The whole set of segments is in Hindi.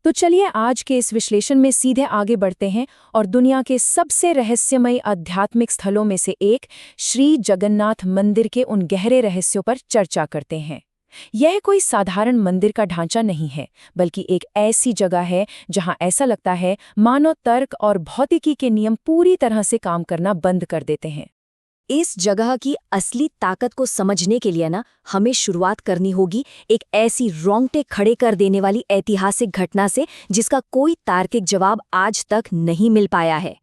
तो चलिए आज के इस विश्लेषण में सीधे आगे बढ़ते हैं और दुनिया के सबसे रहस्यमयी आध्यात्मिक स्थलों में से एक श्री जगन्नाथ मंदिर के उन गहरे रहस्यों पर चर्चा करते हैं। यह कोई साधारण मंदिर का ढांचा नहीं है, बल्कि एक ऐसी जगह है जहां ऐसा लगता है मानो तर्क और भौतिकी के नियम पूरी तरह से काम करना बंद कर देते हैं। इस जगह की असली ताकत को समझने के लिए हमें शुरुआत करनी होगी एक ऐसी रोंगटे खड़े कर देने वाली ऐतिहासिक घटना से जिसका कोई तार्किक जवाब आज तक नहीं मिल पाया है।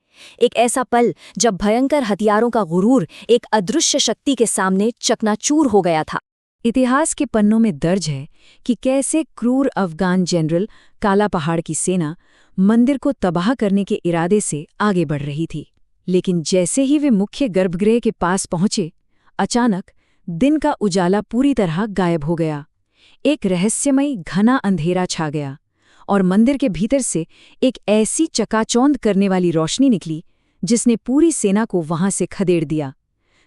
एक ऐसा पल जब भयंकर हथियारों का गुरूर एक अदृश्य शक्ति के सामने चकनाचूर हो गया था। इतिहास के पन्नों में दर्ज है कि कैसे क्रूर अफगान जनरल काला पहाड़ की सेना मंदिर को तबाह करने के इरादे से आगे बढ़ रही थी, लेकिन जैसे ही वे मुख्य गर्भगृह के पास पहुंचे, अचानक दिन का उजाला पूरी तरह गायब हो गया। एक रहस्यमयी घना अंधेरा छा गया और मंदिर के भीतर से एक ऐसी चकाचौंध करने वाली रोशनी निकली जिसने पूरी सेना को वहां से खदेड़ दिया।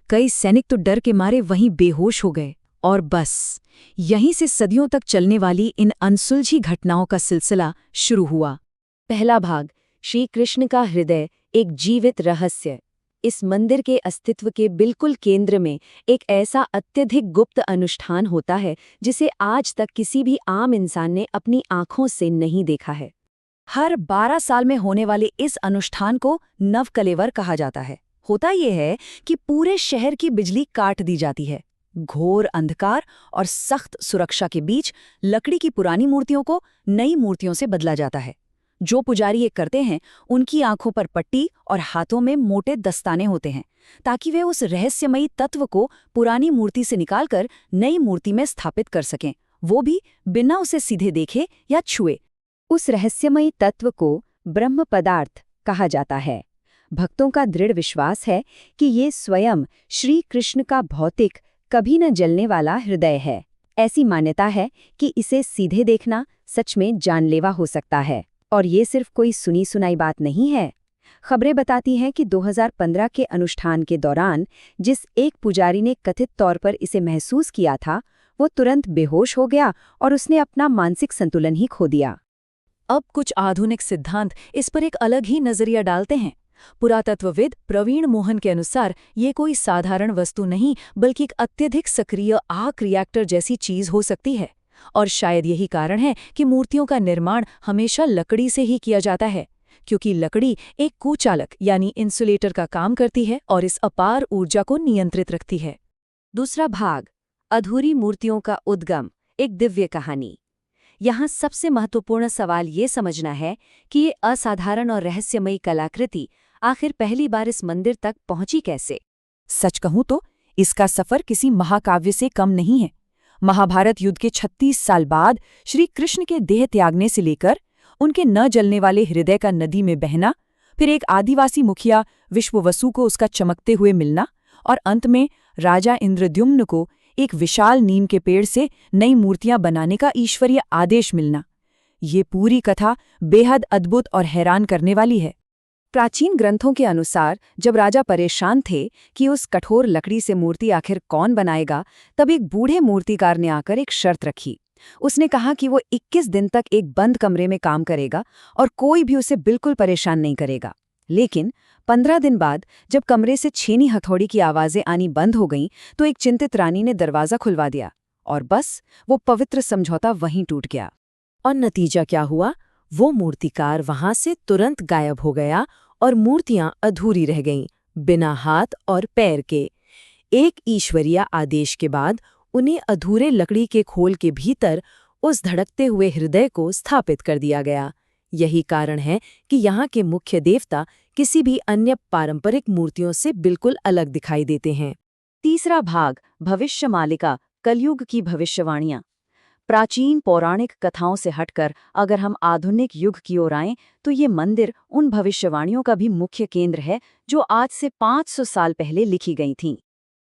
कई सैनिक तो डर के मारे वहीं बेहोश हो गए और बस यहीं से सदियों तक चलने वाली इन अनसुलझी घटनाओं का सिलसिला शुरू हुआ। पहला भाग, श्री कृष्ण का हृदय, एक जीवित रहस्य। इस मंदिर के अस्तित्व के बिल्कुल केंद्र में एक ऐसा अत्यधिक गुप्त अनुष्ठान होता है जिसे आज तक किसी भी आम इंसान ने अपनी आंखों से नहीं देखा है। हर 12 साल में होने वाले इस अनुष्ठान को नवकलेवर कहा जाता है। होता यह है कि पूरे शहर की बिजली काट दी जाती है। घोर अंधकार और सख्त सुरक्षा के बीच लकड़ी की पुरानी मूर्तियों को नई मूर्तियों से बदला जाता है। जो पुजारी ये करते हैं उनकी आंखों पर पट्टी और हाथों में मोटे दस्ताने होते हैं ताकि वे उस रहस्यमयी तत्व को पुरानी मूर्ति से निकालकर नई मूर्ति में स्थापित कर सकें, वो भी बिना उसे सीधे देखे या छुए। उस रहस्यमयी तत्व को ब्रह्म पदार्थ कहा जाता है। भक्तों का दृढ़ विश्वास है कि ये स्वयं श्री कृष्ण का भौतिक, कभी न जलने वाला हृदय है। ऐसी मान्यता है कि इसे सीधे देखना सच में जानलेवा हो सकता है। और ये सिर्फ कोई सुनी सुनाई बात नहीं है। खबरें बताती हैं कि 2015 के अनुष्ठान के दौरान जिस एक पुजारी ने कथित तौर पर इसे महसूस किया था, वो तुरंत बेहोश हो गया और उसने अपना मानसिक संतुलन ही खो दिया। अब कुछ आधुनिक सिद्धांत इस पर एक अलग ही नजरिया डालते हैं। पुरातत्वविद प्रवीण मोहन के अनुसार ये कोई साधारण वस्तु नहीं, बल्कि एक अत्यधिक सक्रिय आर्क रिएक्टर जैसी चीज हो सकती है। और शायद यही कारण है कि मूर्तियों का निर्माण हमेशा लकड़ी से ही किया जाता है, क्योंकि लकड़ी एक कुचालक यानी इंसुलेटर का काम करती है और इस अपार ऊर्जा को नियंत्रित रखती है। दूसरा भाग, अधूरी मूर्तियों का उद्गम, एक दिव्य कहानी। यहाँ सबसे महत्वपूर्ण सवाल ये समझना है कि ये असाधारण और रहस्यमयी कलाकृति आखिर पहली बार इस मंदिर तक पहुंची कैसे। सच कहूं तो इसका सफर किसी महाकाव्य से कम नहीं है। महाभारत युद्ध के 36 साल बाद श्री कृष्ण के देह त्यागने से लेकर उनके न जलने वाले हृदय का नदी में बहना, फिर एक आदिवासी मुखिया विश्ववसु को उसका चमकते हुए मिलना और अंत में राजा इंद्रद्युम्न को एक विशाल नीम के पेड़ से नई मूर्तियां बनाने का ईश्वरीय आदेश मिलना, ये पूरी कथा बेहद अद्भुत और हैरान करने वाली है। प्राचीन ग्रंथों के अनुसार जब राजा परेशान थे कि उस कठोर लकड़ी से मूर्ति आखिर कौन बनाएगा, तब एक बूढ़े मूर्तिकार ने आकर एक शर्त रखी। उसने कहा कि वो 21 दिन तक एक बंद कमरे में काम करेगा और कोई भी उसे बिल्कुल परेशान नहीं करेगा। लेकिन 15 दिन बाद जब कमरे से छेनी हथौड़ी की आवाजें आनी बंद हो गईं, तो एक चिंतित रानी ने दरवाजा खुलवा दिया और बस वो पवित्र समझौता वहीं टूट गया। और नतीजा क्या हुआ? वो मूर्तिकार वहां से तुरंत गायब हो गया और मूर्तियां अधूरी रह गईं, बिना हाथ और पैर के। एक ईश्वरीय आदेश के बाद उन्हें अधूरे लकड़ी के खोल के भीतर उस धड़कते हुए हृदय को स्थापित कर दिया गया। यही कारण है कि यहाँ के मुख्य देवता किसी भी अन्य पारंपरिक मूर्तियों से बिल्कुल अलग दिखाई देते हैं। तीसरा भाग, भविष्यमालिका, कलयुग की भविष्यवाणियां। प्राचीन पौराणिक कथाओं से हटकर अगर हम आधुनिक युग की ओर आएं, तो ये मंदिर उन भविष्यवाणियों का भी मुख्य केंद्र है जो आज से 500 साल पहले लिखी गई थीं।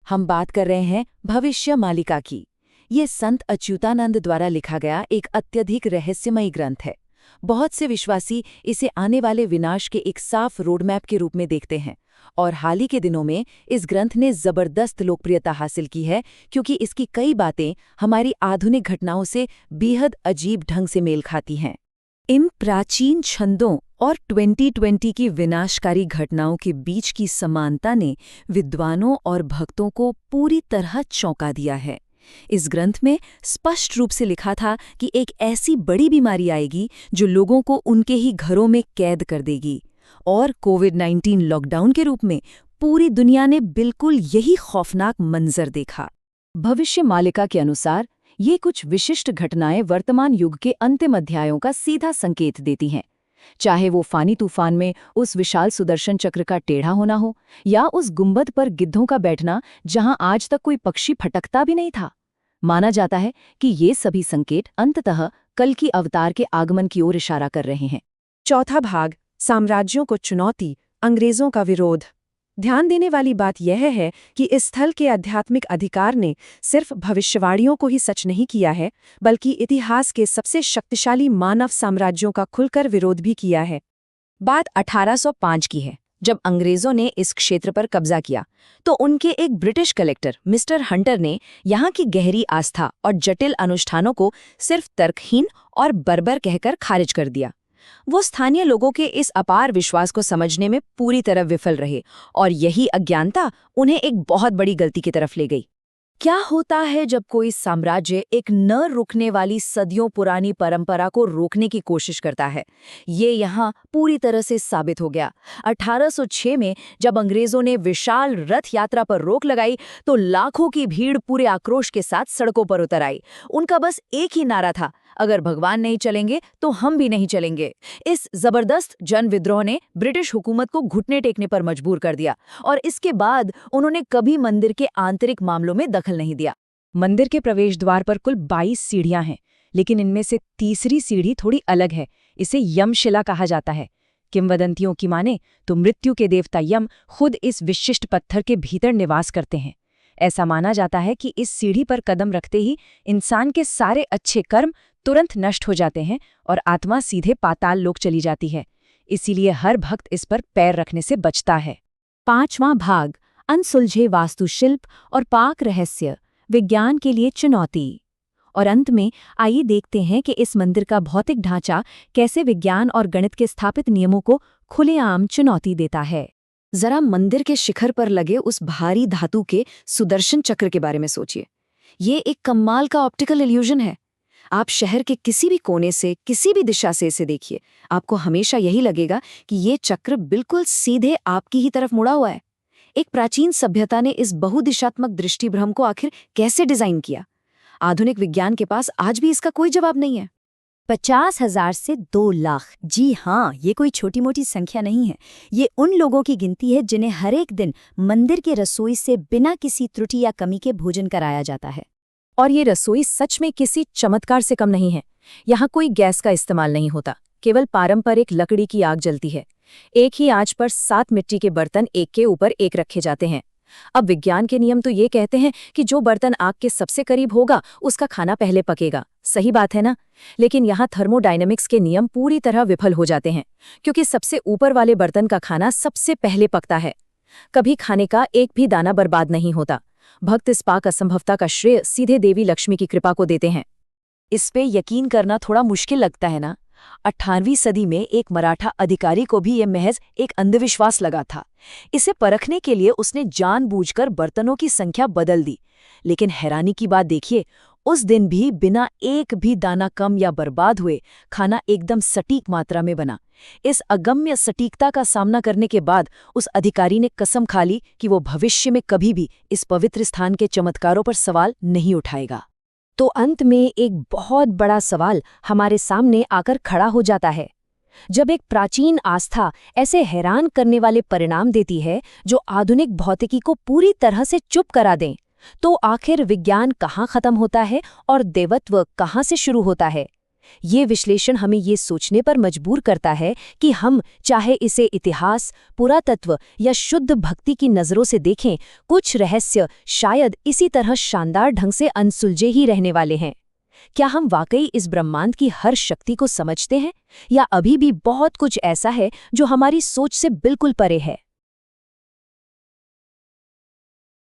हम बात कर रहे हैं भविष्यमालिका की। ये संत अच्युतानंद द्वारा लिखा गया एक अत्यधिक रहस्यमयी ग्रंथ है। बहुत से विश्वासी इसे आने वाले विनाश के एक साफ रोडमैप के रूप में देखते हैं और हाल ही के दिनों में इस ग्रंथ ने जबरदस्त लोकप्रियता हासिल की है, क्योंकि इसकी कई बातें हमारी आधुनिक घटनाओं से बेहद अजीब ढंग से मेल खाती हैं। इन प्राचीन छंदों और 2020 की विनाशकारी घटनाओं के बीच की समानता ने विद्वानों और भक्तों को पूरी तरह चौंका दिया है। इस ग्रंथ में स्पष्ट रूप से लिखा था कि एक ऐसी बड़ी बीमारी आएगी जो लोगों को उनके ही घरों में कैद कर देगी, और कोविड-19 लॉकडाउन के रूप में पूरी दुनिया ने बिल्कुल यही खौफनाक मंजर देखा। भविष्य मालिका के अनुसार ये कुछ विशिष्ट घटनाएं वर्तमान युग के अंतिम अध्यायों का सीधा संकेत देती हैं। चाहे वो फानी तूफान में उस विशाल सुदर्शन चक्र का टेढ़ा होना हो, या उस गुंबद पर गिद्धों का बैठना जहां आज तक कोई पक्षी फटकता भी नहीं था। माना जाता है कि ये सभी संकेत अंततः कल की अवतार के आगमन की ओर इशारा कर रहे हैं। चौथा भाग, साम्राज्यों को चुनौती, अंग्रेजों का विरोध। ध्यान देने वाली बात यह है कि इस स्थल के आध्यात्मिक अधिकार ने सिर्फ भविष्यवाणियों को ही सच नहीं किया है, बल्कि इतिहास के सबसे शक्तिशाली मानव साम्राज्यों का खुलकर विरोध भी किया है। बात 1805 की है, जब अंग्रेजों ने इस क्षेत्र पर कब्जा किया तो उनके एक ब्रिटिश कलेक्टर मिस्टर हंटर ने यहाँ की गहरी आस्था और जटिल अनुष्ठानों को सिर्फ तर्कहीन और बर्बर कहकर खारिज कर दिया। वो स्थानीय लोगों के इस अपार विश्वास को समझने में पूरी तरह विफल रहे, और यही अज्ञानता उन्हें एक बहुत बड़ी गलती की तरफ ले गई। क्या होता है जब कोई साम्राज्य एक न रुकने वाली सदियों पुरानी परंपरा को रोकने की कोशिश करता है? ये यहाँ पूरी तरह से साबित हो गया। 1806 में जब अंग्रेजों ने विशाल रथ यात्रा पर रोक लगाई तो लाखों की भीड़ पूरे आक्रोश के साथ सड़कों पर उतर आई। उनका बस एक ही नारा था, अगर भगवान नहीं चलेंगे तो हम भी नहीं चलेंगे। इस जबरदस्त जन विद्रोह ने ब्रिटिश हुकूमत को घुटने टेकने पर मजबूर कर दिया, और इसके बाद उन्होंने कभी मंदिर के आंतरिक मामलों में दखल नहीं दिया। मंदिर के प्रवेश द्वार पर कुल 22 सीढ़ियां हैं, लेकिन इनमें से तीसरी सीढ़ी थोड़ी अलग है। इसे यमशिला कहा जाता है। किंवदंतियों की माने तो मृत्यु के देवता यम खुद इस विशिष्ट पत्थर के भीतर निवास करते हैं। ऐसा माना जाता है कि इस सीढ़ी पर कदम रखते ही इंसान के सारे अच्छे कर्म तुरंत नष्ट हो जाते हैं और आत्मा सीधे पाताल लोक चली जाती है। इसीलिए हर भक्त इस पर पैर रखने से बचता है। पांचवां भाग, अनसुलझे वास्तुशिल्प और पाक रहस्य, विज्ञान के लिए चुनौती। और अंत में आइए देखते हैं कि इस मंदिर का भौतिक ढांचा कैसे विज्ञान और गणित के स्थापित नियमों को खुलेआम चुनौती देता है। जरा मंदिर के शिखर पर लगे उस भारी धातु के सुदर्शन चक्र के बारे में सोचिए। ये एक कमाल का ऑप्टिकल इल्यूजन है। आप शहर के किसी भी कोने से, किसी भी दिशा से इसे देखिए, आपको हमेशा यही लगेगा कि ये चक्र बिल्कुल सीधे आपकी ही तरफ मुड़ा हुआ है। एक प्राचीन सभ्यता ने इस बहुदिशात्मक दृष्टिभ्रम को आखिर कैसे डिजाइन किया? आधुनिक विज्ञान के पास आज भी इसका कोई जवाब नहीं है। 50,000 से 2 लाख, जी हाँ, ये कोई छोटी मोटी संख्या नहीं है। ये उन लोगों की गिनती है जिन्हें हर एक दिन मंदिर के रसोई से बिना किसी त्रुटि या कमी के भोजन कराया जाता है। और ये रसोई सच में किसी चमत्कार से कम नहीं है। यहाँ कोई गैस का इस्तेमाल नहीं होता, केवल पारंपरिक लकड़ी की आग जलती है। एक ही आंच पर 7 मिट्टी के बर्तन एक के ऊपर एक रखे जाते हैं। अब विज्ञान के नियम तो ये कहते हैं कि जो बर्तन आग के सबसे करीब होगा उसका खाना पहले पकेगा। सही बात है ना? लेकिन यहाँ थर्मोडायनेमिक्स के नियम पूरी तरह विफल हो जाते हैं, क्योंकि सबसे ऊपर वाले बर्तन का खाना सबसे पहले पकता है। कभी खाने का एक भी दाना बर्बाद नहीं होता। भक्त इस पाक असंभवता का श्रेय सीधे देवी लक्ष्मी की कृपा को देते हैं। इस पे यकीन करना थोड़ा मुश्किल लगता है ना? 18वीं सदी में एक मराठा अधिकारी को भी ये महज एक अंधविश्वास लगा था। इसे परखने के लिए उसने जानबूझकर बर्तनों की संख्या बदल दी। लेकिन हैरानी की बात देखिए, उस दिन भी बिना एक भी दाना कम या बर्बाद हुए खाना एकदम सटीक मात्रा में बना। इस अगम्य सटीकता का सामना करने के बाद उस अधिकारी ने कसम खा ली कि वो भविष्य में कभी भी इस पवित्र स्थान के चमत्कारों पर सवाल नहीं उठाएगा। तो अंत में एक बहुत बड़ा सवाल हमारे सामने आकर खड़ा हो जाता है। जब एक प्राचीन आस्था ऐसे हैरान करने वाले परिणाम देती है जो आधुनिक भौतिकी को पूरी तरह से चुप करा दें, तो आखिर विज्ञान कहाँ खत्म होता है और देवत्व कहाँ से शुरू होता है? ये विश्लेषण हमें ये सोचने पर मजबूर करता है कि हम चाहे इसे इतिहास, पुरातत्व या शुद्ध भक्ति की नज़रों से देखें, कुछ रहस्य शायद इसी तरह शानदार ढंग से अनसुलझे ही रहने वाले हैं। क्या हम वाकई इस ब्रह्मांड की हर शक्ति को समझते हैं, या अभी भी बहुत कुछ ऐसा है जो हमारी सोच से बिल्कुल परे है?